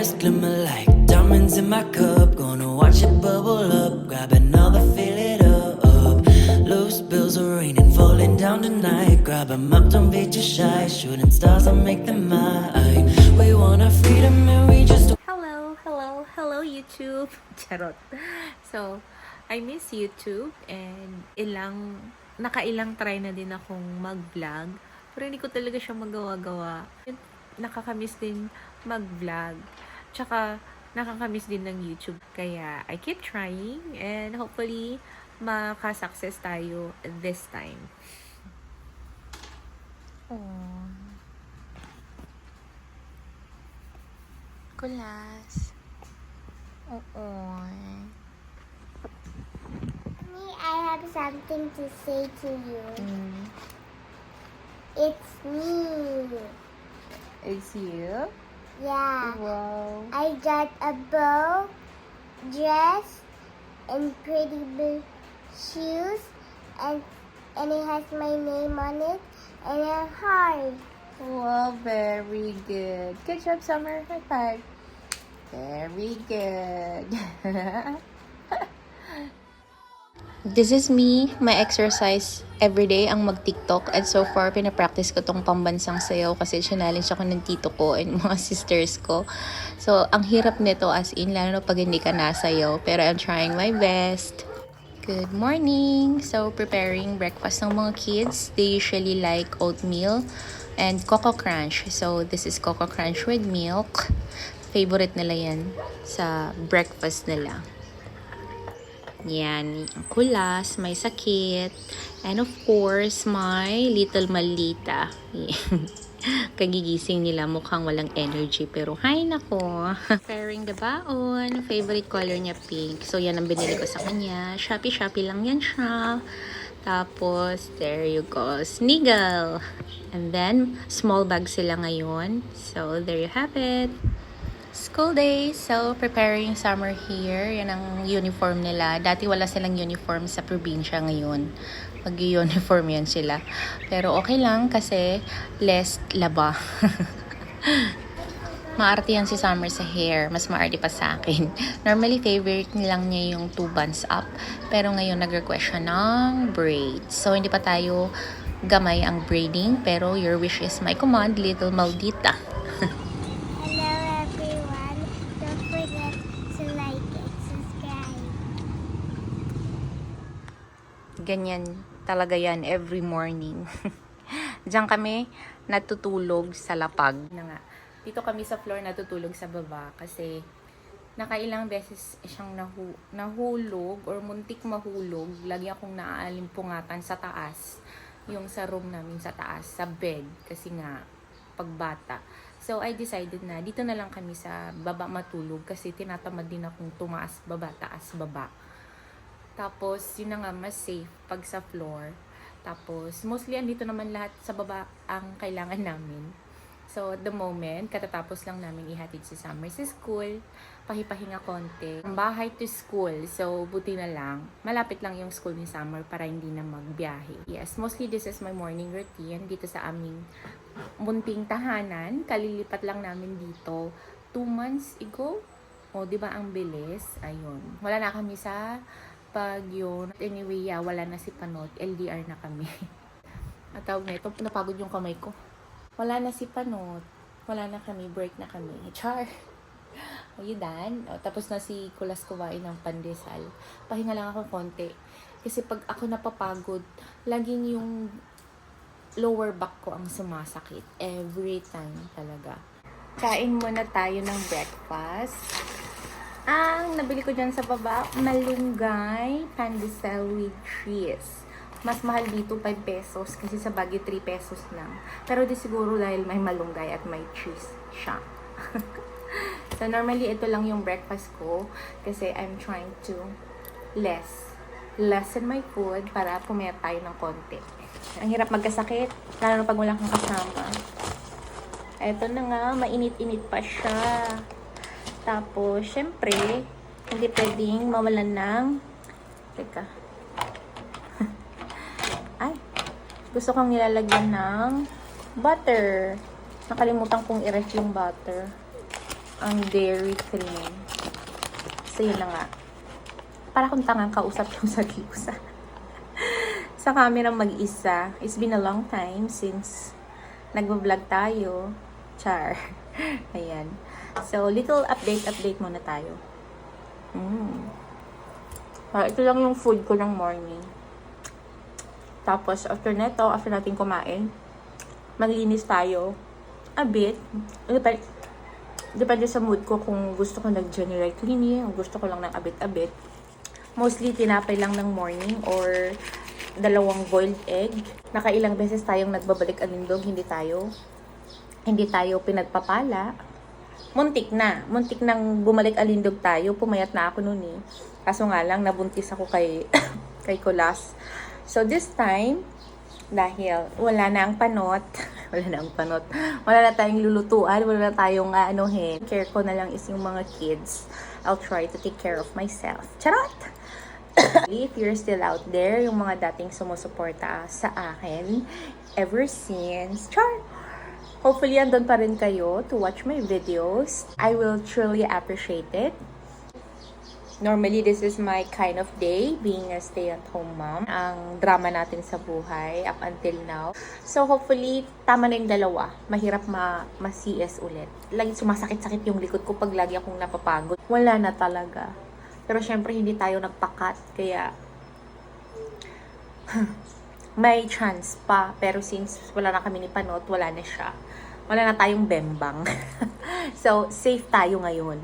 eyes glimmer like diamonds in my cup. Gonna watch it bubble up, grab another, fill it up. Loose bills are raining, falling down tonight. Grab 'em up, don't be too shy. Shooting stars, I'll make them mine. We want our freedom and we just Hello YouTube! Charot. So, I miss YouTube and nakailang try na din akong mag-vlog. Pero hindi ko talaga siya magawa-gawa. Nakakamiss din mag-vlog. Tsaka, nakakamiss din ng YouTube. Kaya, I keep trying and hopefully, makasuccess tayo this time. Oh. Kulas. Oo. Me, I have something to say to you. It's me. It's you? Yeah. Wow. I got a bow, dress, and pretty blue shoes, and it has my name on it, and a heart. Wow, very good. Good job, Summer. High five. Very good. This is me, my exercise everyday ang mag-TikTok, and so far pinapractice ko tong pambansang sayaw kasi challenge ako ng tito ko and mga sisters ko. So, ang hirap nito as in, lalo na pag hindi ka nasayaw, pero I'm trying my best. Good morning! So, preparing breakfast ng mga kids. They usually like oatmeal and Coco Crunch. So, this is Coco Crunch with milk. Favorite nila yan sa breakfast nila. Yan, kulas, may sakit, and of course, my little Malita. Kagigising nila, mukhang walang energy, pero hay nako. Pairing the baon, favorite color niya pink. So, yan ang binili ko sa kanya. Shopee lang yan siya. Tapos, there you go, Sniggle. And then, small bag sila ngayon. So, there you have it. School days. So, preparing summer here. Yan ang uniform nila. Dati wala silang uniform sa probinsya ngayon. Mag-uniform yan sila. Pero okay lang kasi less laba. Maarte yan si Summer sa hair. Mas maarte pa sa akin. Normally, favorite nilang niya yung 2 buns up. Pero ngayon, nag-request siya ng braids. So, hindi pa tayo gamay ang braiding. Pero your wish is my command, little Maldita. Hello everyone. Don't forget to like and subscribe. Ganyan talaga yan every morning. Diyan kami natutulog sa lapag. Dito kami sa floor natutulog sa baba kasi nakailang beses siyang nahulog or muntik mahulog. Lagi akong naaalimpungatan sa taas. Yung sa room namin sa taas, sa bed. Kasi nga, pagbata. So, I decided na dito na lang kami sa baba matulog kasi tinatamad din akong tumaas baba, taas baba. Tapos, yun na nga, mas safe pag sa floor. Tapos, mostly andito naman lahat sa baba ang kailangan namin. So, at the moment, katatapos lang namin ihatid si Summer sa school. Pahipahinga konti. Bahay to school. So, buti na lang. Malapit lang yung school ni Summer para hindi na magbiyahe. Yes, mostly this is my morning routine dito sa aming munting tahanan. Kalilipat lang namin dito 2 months ago. O, di ba ang bilis? Ayun. Wala na kami sa Baguio. Anyway, wala na si Panot. LDR na kami. At tawag na ito, napagod yung kamay ko. Wala na si Panot. Wala na kami. Break na kami. Char! Ayun. Tapos na si Kulas kumain ng pandesal. Pahinga lang ako konti. Kasi pag ako napapagod, laging yung lower back ko ang sumasakit. Every time talaga. Kain muna tayo ng breakfast. Ang nabili ko dyan sa baba, malunggay, pandesal with cheese. Mas mahal dito 5 pesos kasi sa Baguio 3 pesos lang. Pero di siguro dahil may malunggay at may cheese siya. So normally ito lang yung breakfast ko kasi I'm trying to lessen my food para pumayat tayo ng konti. Ang hirap magkasakit, lalo na pag walang kang kasama. Ito na nga, mainit-init pa siya. Tapos, syempre, hindi pwedeng mawalan ng... Teka. Ay, gusto kong nilalagyan ng butter. Nakalimutan kong i-ref yung butter. ang dairy cream. So, yun na nga. Para kung tangang kausap yung sarili ko sa camera mag-isa. It's been a long time since nagbablog tayo. Char. Ayan. So, little update muna tayo. Ito lang yung food ko ng morning. Tapos, after natin kumain, maglinis tayo a bit. Depende sa mood ko kung gusto ko nag-general cleaning o gusto ko lang ng a bit. Mostly, tinapay lang ng morning or 2 boiled egg. Nakailang beses tayong nagbabalik alindog, hindi tayo pinagpapala. Muntik nang bumalik alindog tayo. Pumayat na ako noon eh. Kaso nga lang, nabuntis ako kay Kulas. So, this time, dahil wala na ang panot, wala na tayong lulutuan, wala na tayong care ko na lang is yung mga kids. I'll try to take care of myself. Charot! If you're still out there, yung mga dating sumusuporta sa akin, ever since, hopefully andun pa rin kayo to watch my videos. I will truly appreciate it. Normally, this is my kind of day, being a stay-at-home mom. Ang drama natin sa buhay up until now. So, hopefully, tama na yung 2. Mahirap ma-CS ulit. Lagi sumasakit-sakit yung likod ko pag lagi akong napapagod. Wala na talaga. Pero, syempre, hindi tayo nagpakat. Kaya, may chance pa. Pero, since wala na kami ni Panot, wala na siya. Wala na tayong bembang. So, safe tayo ngayon.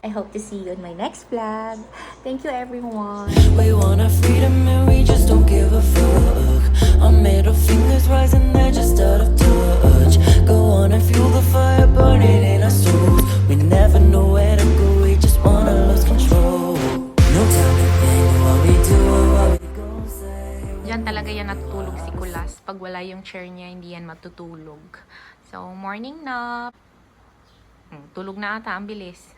I hope to see you in my next vlog. Thank you, everyone. We want our freedom and we just don't give a fuck. Our middle fingers rising, they're just out of touch. Go on and fuel the fire burning in our souls. We never know where to go, we just wanna lose control. No time to think what we do or what we gon' say. Diyan talaga yan natutulog si Kulas. Pag wala yung chair niya, hindi yan matutulog. So, morning nap. Tulog na ata, ang bilis.